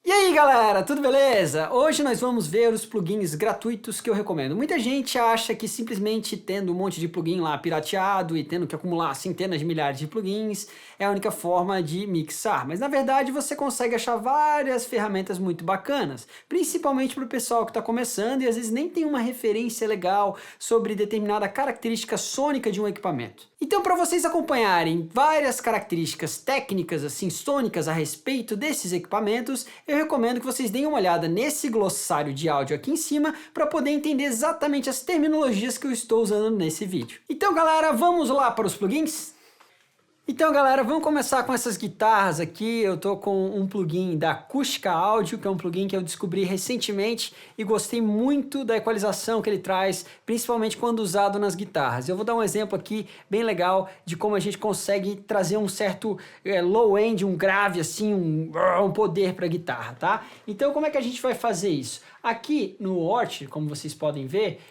E aí galera, tudo beleza? Hoje nós vamos ver os plugins gratuitos que eu recomendo. Muita gente acha que simplesmente tendo um monte de plugin lá pirateado e tendo que acumular centenas de milhares de plugins é a única forma de mixar, mas na verdade você consegue achar várias ferramentas muito bacanas, principalmente para o pessoal que está começando e às vezes nem tem uma referência legal sobre determinada característica sônica de um equipamento. Então, para vocês acompanharem várias características técnicas assim sônicas a respeito desses equipamentos, eu recomendo que vocês deem uma olhada nesse glossário de áudio aqui em cima para poder entender exatamente as terminologias que eu estou usando nesse vídeo. Então galera, vamos lá para os plugins? Então galera, vamos começar com essas guitarras aqui. Eu tô com um plugin da Acústica Audio, que é um plugin que eu descobri recentemente e gostei muito da equalização que ele traz, principalmente quando usado nas guitarras. Eu vou dar um exemplo aqui bem legal de como a gente consegue trazer um certo low end, um grave assim, um poder para a guitarra, tá? Então como é que a gente vai fazer isso? Aqui no Orchard, como vocês podem ver,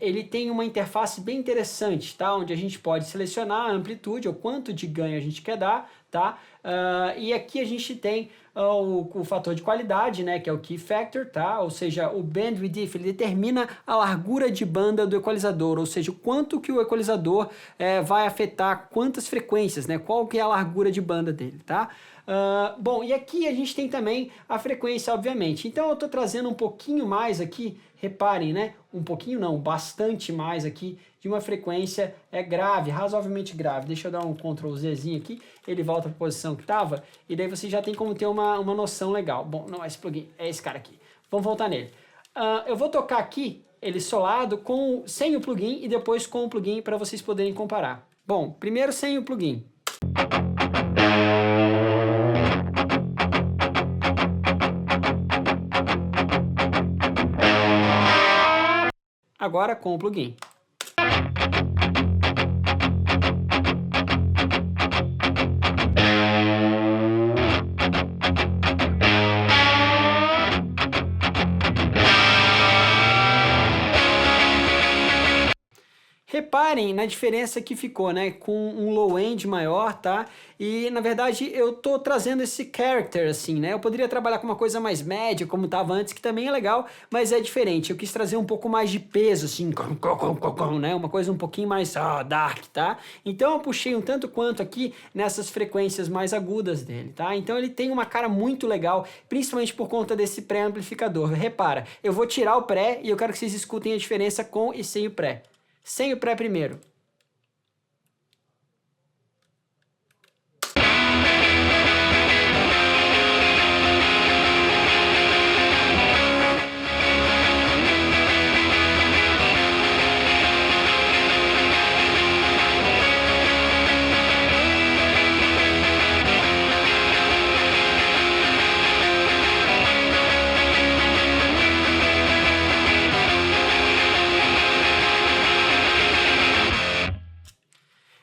ele tem uma interface bem interessante, tá? Onde a gente pode selecionar a amplitude, ou quanto de ganho a gente quer dar, tá? E aqui a gente tem o fator de qualidade, né? Que é o Key Factor, tá? Ou seja, o Bandwidth, ele determina a largura de banda do equalizador, ou seja, o quanto que o equalizador vai afetar quantas frequências, né? Qual que é a largura de banda dele, tá? Bom, e aqui a gente tem também a frequência, obviamente. Então eu estou trazendo um pouquinho mais aqui, reparem, né? Um pouquinho não, bastante mais aqui de uma frequência grave, razoavelmente grave. Deixa eu dar um Ctrl Zzinho aqui, ele volta para a posição que estava, e daí você já tem como ter uma noção legal. Bom, não é esse plugin, é esse cara aqui. Vamos voltar nele. Eu vou tocar aqui, ele solado, sem o plugin e depois com o plugin para vocês poderem comparar. Bom, primeiro sem o plugin. Agora com o plugin. Reparem na diferença que ficou, né? Com um low end maior, tá? E na verdade eu tô trazendo esse character assim, né? Eu poderia trabalhar com uma coisa mais média, como estava antes, que também é legal, mas é diferente. Eu quis trazer um pouco mais de peso, assim, né? Uma coisa um pouquinho mais dark, tá? Então eu puxei um tanto quanto aqui nessas frequências mais agudas dele, tá? Então ele tem uma cara muito legal, principalmente por conta desse pré-amplificador. Repara, eu vou tirar o pré e eu quero que vocês escutem a diferença com e sem o pré. Sem o pré primeiro.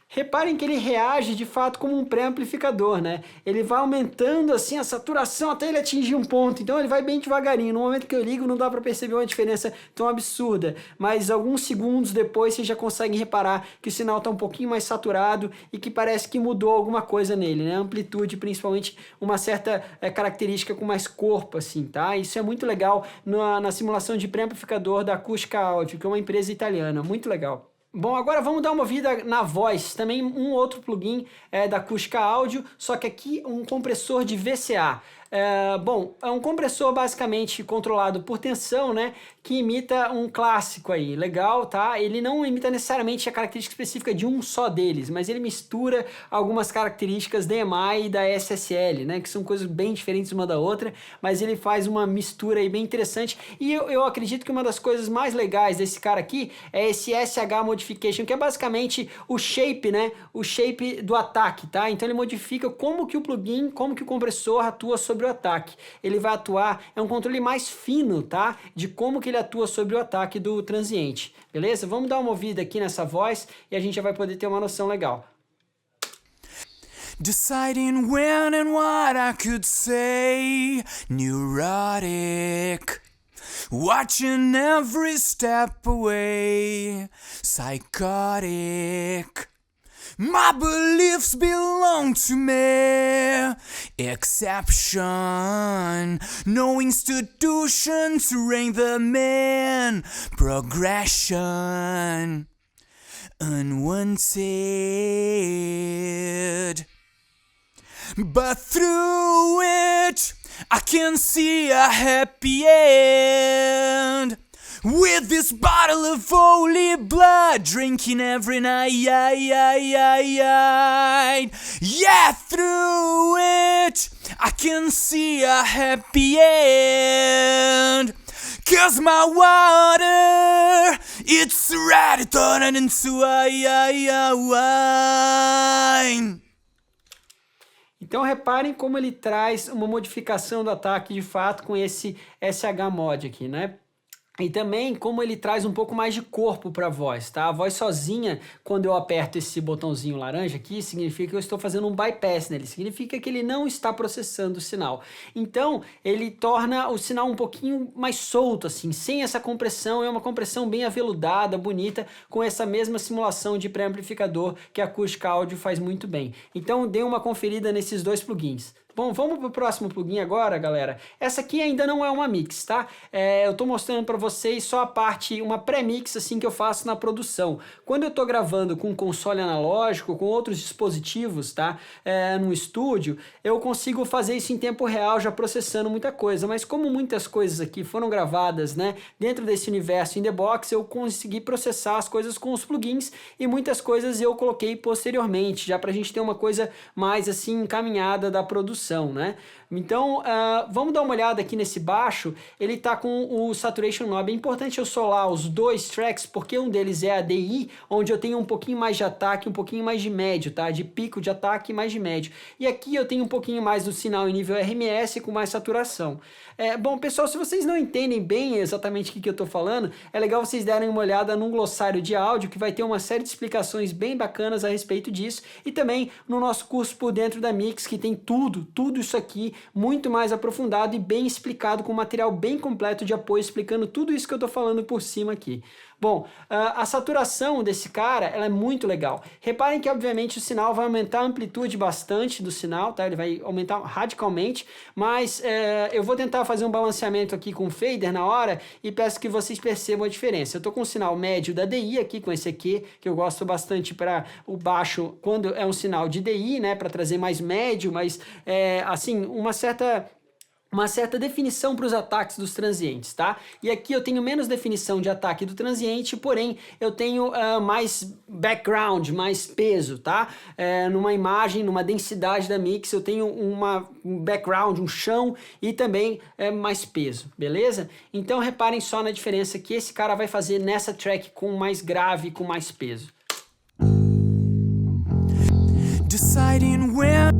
Reparem que ele reage de fato como um pré-amplificador, né? Ele vai aumentando assim a saturação até ele atingir um ponto, então ele vai bem devagarinho. No momento que eu ligo não dá para perceber uma diferença tão absurda, mas alguns segundos depois vocês já conseguem reparar que o sinal está um pouquinho mais saturado e que parece que mudou alguma coisa nele, né? A amplitude, principalmente uma certa característica com mais corpo assim, tá? Isso é muito legal na simulação de pré-amplificador da Acústica Audio, que é uma empresa italiana, muito legal. Bom, agora vamos dar uma ouvida na voz, também um outro plugin da Acústica Audio, só que aqui um compressor de VCA. Bom, é um compressor basicamente controlado por tensão, né, que imita um clássico aí, legal, tá? Ele não imita necessariamente a característica específica de um só deles, mas ele mistura algumas características da EMI e da SSL, né, que são coisas bem diferentes uma da outra, mas ele faz uma mistura aí bem interessante, e eu acredito que uma das coisas mais legais desse cara aqui é esse SH Modification, que é basicamente o shape, né, o shape do ataque, tá? Então ele modifica como que o plugin, como que o compressor atua sobre o ataque. Ele vai atuar, é um controle mais fino, tá? De como que ele atua sobre o ataque do transiente, beleza? Vamos dar uma ouvida aqui nessa voz e a gente já vai poder ter uma noção legal. Deciding when and what I could say, neurotic, watching every step away, psychotic. My beliefs belong to me. exception. No institution to rank the man. Progression. Unwanted. But through it, I can see a happy end. With this bottle of holy blood, drinking every night. Yeah, through it, I can see a happy end. 'Cause my water, it's ready turning into wine. Então reparem como ele traz uma modificação do ataque de fato com esse SH mod aqui, né? E também como ele traz um pouco mais de corpo para a voz, tá? A voz sozinha, quando eu aperto esse botãozinho laranja aqui, significa que eu estou fazendo um bypass nele, significa que ele não está processando o sinal. Então, ele torna o sinal um pouquinho mais solto, assim, sem essa compressão, é uma compressão bem aveludada, bonita, com essa mesma simulação de pré-amplificador que a Acústica Audio faz muito bem. Então, dê uma conferida nesses dois plugins. Bom, vamos para o próximo plugin agora, galera. Essa aqui ainda não é uma mix, tá? Eu tô mostrando para vocês só a parte, uma pré-mix assim que eu faço na produção. Quando eu tô gravando com console analógico, com outros dispositivos, tá? No estúdio, eu consigo fazer isso em tempo real, já processando muita coisa. Mas como muitas coisas aqui foram gravadas, né, dentro desse universo in the box, eu consegui processar as coisas com os plugins e muitas coisas eu coloquei posteriormente, já pra gente ter uma coisa mais assim encaminhada da produção. Né? Então, vamos dar uma olhada aqui nesse baixo, ele tá com o Saturation Knob. É importante eu solar os dois tracks, porque um deles é a DI, onde eu tenho um pouquinho mais de ataque, um pouquinho mais de médio, tá? De pico de ataque e mais de médio. E aqui eu tenho um pouquinho mais do sinal em nível RMS com mais saturação. Bom, pessoal, se vocês não entendem bem exatamente o que eu tô falando, é legal vocês darem uma olhada num glossário de áudio, que vai ter uma série de explicações bem bacanas a respeito disso, e também no nosso curso Por Dentro da Mix, que tem tudo isso aqui, muito mais aprofundado e bem explicado, com material bem completo de apoio, explicando tudo isso que eu tô falando por cima aqui. Bom, a saturação desse cara, ela é muito legal. Reparem que, obviamente, o sinal vai aumentar a amplitude bastante do sinal, tá? Ele vai aumentar radicalmente, mas eu vou tentar fazer um balanceamento aqui com o fader na hora e peço que vocês percebam a diferença. Eu tô com o sinal médio da DI aqui, com esse aqui, que eu gosto bastante para o baixo, quando é um sinal de DI, né? Para trazer mais médio, mas, assim, uma certa definição para os ataques dos transientes, tá? E aqui eu tenho menos definição de ataque do transiente, porém eu tenho mais background, mais peso, tá? Numa imagem, numa densidade da mix, eu tenho um background, um chão e também mais peso, beleza? Então reparem só na diferença que esse cara vai fazer nessa track com mais grave, com mais peso. Deciding when.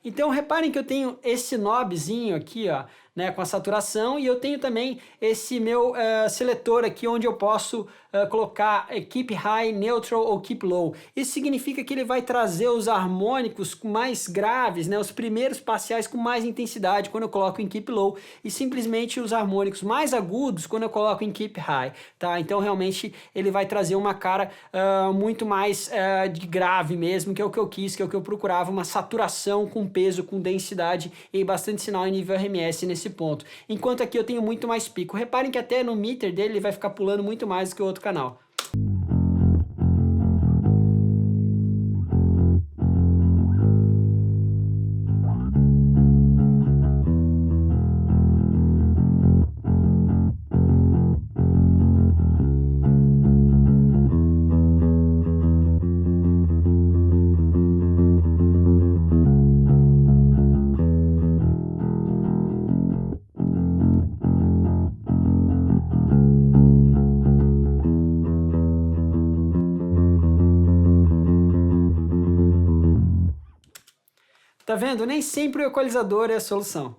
Então reparem que eu tenho esse knobzinho aqui, ó, né, com a saturação, e eu tenho também esse meu seletor aqui onde eu posso colocar Keep High, Neutral ou Keep Low. Isso significa que ele vai trazer os harmônicos mais graves, né, os primeiros parciais com mais intensidade quando eu coloco em Keep Low, e simplesmente os harmônicos mais agudos quando eu coloco em Keep High, tá? Então realmente ele vai trazer uma cara muito mais de grave mesmo, que é o que eu quis, que é o que eu procurava, uma saturação com peso, com densidade e bastante sinal em nível RMS nesse ponto. Enquanto aqui eu tenho muito mais pico. Reparem que até no meter dele ele vai ficar pulando muito mais do que o outro canal. Tá vendo? Nem sempre o equalizador é a solução.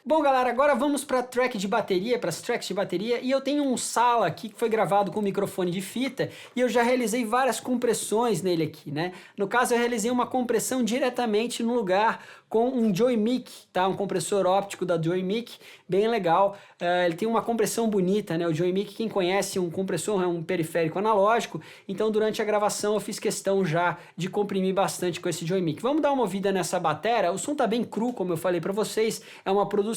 Bom, galera, agora vamos para track de bateria, para as tracks de bateria, e eu tenho um Sala aqui que foi gravado com microfone de fita e eu já realizei várias compressões nele aqui, né? No caso, eu realizei uma compressão diretamente no lugar com um Joymic, tá? Um compressor óptico da Joymic, bem legal. Ele tem uma compressão bonita, né? O Joymic, quem conhece, um compressor é um periférico analógico, então durante a gravação eu fiz questão já de comprimir bastante com esse Joymic. Vamos dar uma ouvida nessa bateria. O som tá bem cru, como eu falei para vocês, é uma produção,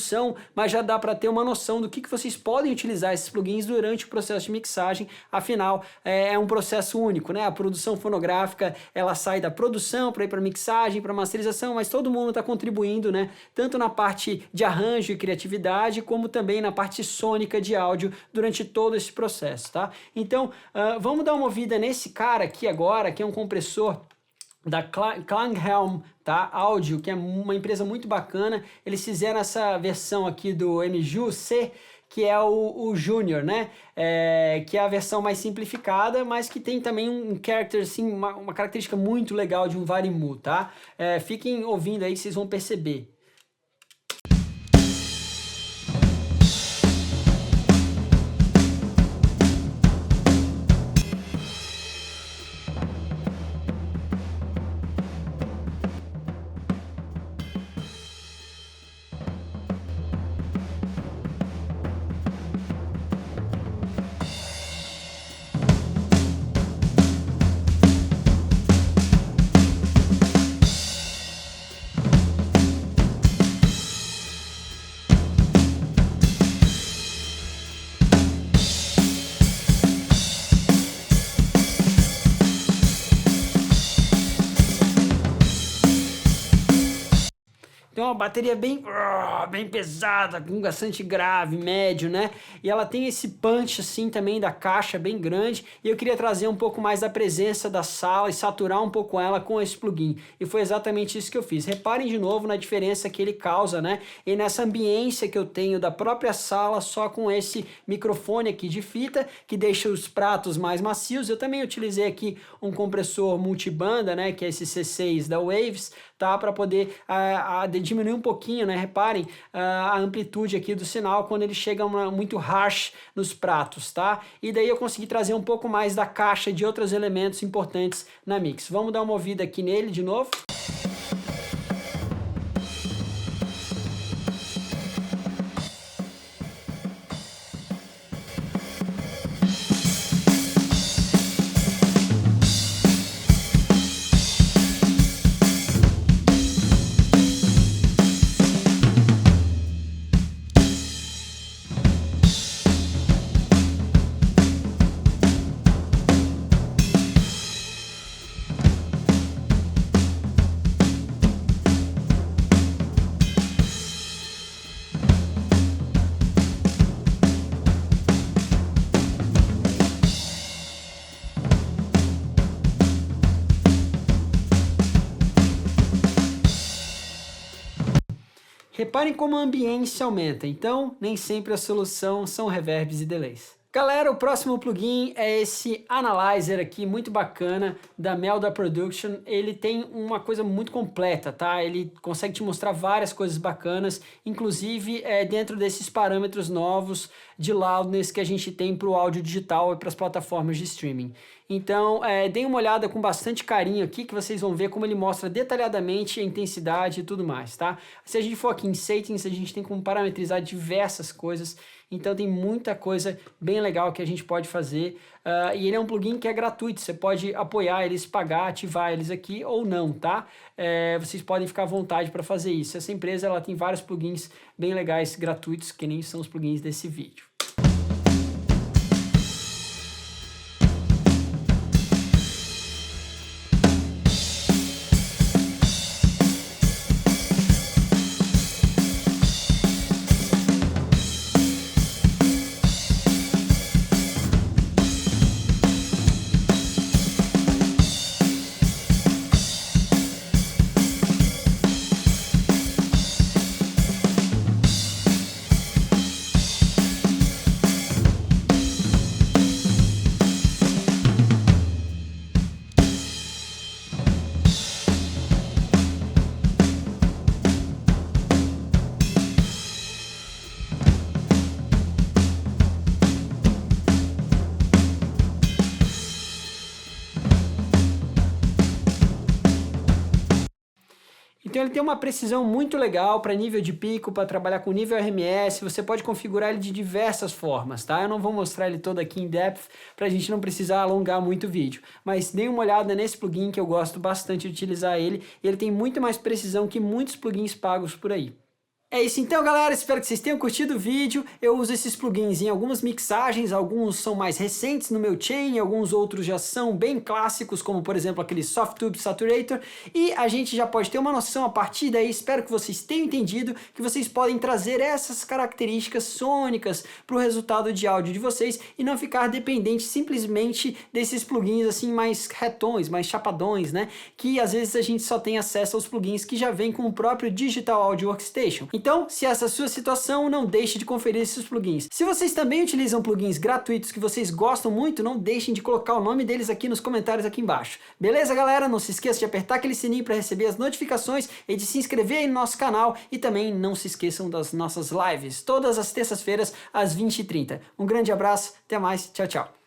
mas já dá para ter uma noção do que vocês podem utilizar esses plugins durante o processo de mixagem. Afinal, é um processo único, né? A produção fonográfica, ela sai da produção para ir para mixagem, para masterização, mas todo mundo está contribuindo, né? Tanto na parte de arranjo e criatividade, como também na parte sônica de áudio durante todo esse processo, tá? Então, vamos dar uma ouvida nesse cara aqui agora, que é um compressor da Klanghelm, tá? Áudio, que é uma empresa muito bacana. Eles fizeram essa versão aqui do MJU-C, que é o Junior, né? Que é a versão mais simplificada, mas que tem também um character, assim, uma característica muito legal de um Varimu, tá? Fiquem ouvindo aí que vocês vão perceber. Então uma bateria bem pesada, com bastante grave, médio, né? E ela tem esse punch assim também da caixa bem grande, e eu queria trazer um pouco mais da presença da sala e saturar um pouco ela com esse plugin. E foi exatamente isso que eu fiz. Reparem de novo na diferença que ele causa, né? E nessa ambiência que eu tenho da própria sala só com esse microfone aqui de fita, que deixa os pratos mais macios. Eu também utilizei aqui um compressor multibanda, né? Que é esse C6 da Waves, tá? Para poder diminuir um pouquinho, né? Reparem a amplitude aqui do sinal quando ele chega muito harsh nos pratos, tá? E daí eu consegui trazer um pouco mais da caixa de outros elementos importantes na mix. Vamos dar uma ouvida aqui nele de novo. Reparem como a ambiência aumenta, então nem sempre a solução são reverbs e delays. Galera, o próximo plugin é esse Analyzer aqui, muito bacana, da Melda Production. Ele tem uma coisa muito completa, tá? Ele consegue te mostrar várias coisas bacanas, inclusive dentro desses parâmetros novos de loudness que a gente tem para o áudio digital e para as plataformas de streaming. Então, deem uma olhada com bastante carinho aqui, que vocês vão ver como ele mostra detalhadamente a intensidade e tudo mais, tá? Se a gente for aqui em Settings, a gente tem como parametrizar diversas coisas, então tem muita coisa bem legal que a gente pode fazer, e ele é um plugin que é gratuito, você pode apoiar eles, pagar, ativar eles aqui ou não, tá? Vocês podem ficar à vontade para fazer isso. Essa empresa ela tem vários plugins bem legais, gratuitos, que nem são os plugins desse vídeo. Então ele tem uma precisão muito legal para nível de pico, para trabalhar com nível RMS, você pode configurar ele de diversas formas, tá? Eu não vou mostrar ele todo aqui em depth, para a gente não precisar alongar muito o vídeo, mas dê uma olhada nesse plugin que eu gosto bastante de utilizar ele, e ele tem muito mais precisão que muitos plugins pagos por aí. É isso então, galera, espero que vocês tenham curtido o vídeo. Eu uso esses plugins em algumas mixagens, alguns são mais recentes no meu chain, alguns outros já são bem clássicos, como por exemplo aquele Softube Saturator, e a gente já pode ter uma noção a partir daí, espero que vocês tenham entendido, que vocês podem trazer essas características sônicas para o resultado de áudio de vocês e não ficar dependente simplesmente desses plugins assim mais retões, mais chapadões, né, que às vezes a gente só tem acesso aos plugins que já vêm com o próprio Digital Audio Workstation. Então, se essa é a sua situação, não deixe de conferir esses plugins. Se vocês também utilizam plugins gratuitos que vocês gostam muito, não deixem de colocar o nome deles aqui nos comentários aqui embaixo. Beleza, galera? Não se esqueça de apertar aquele sininho para receber as notificações e de se inscrever aí no nosso canal. E também não se esqueçam das nossas lives, todas as terças-feiras às 20h30. Um grande abraço, até mais, tchau, tchau.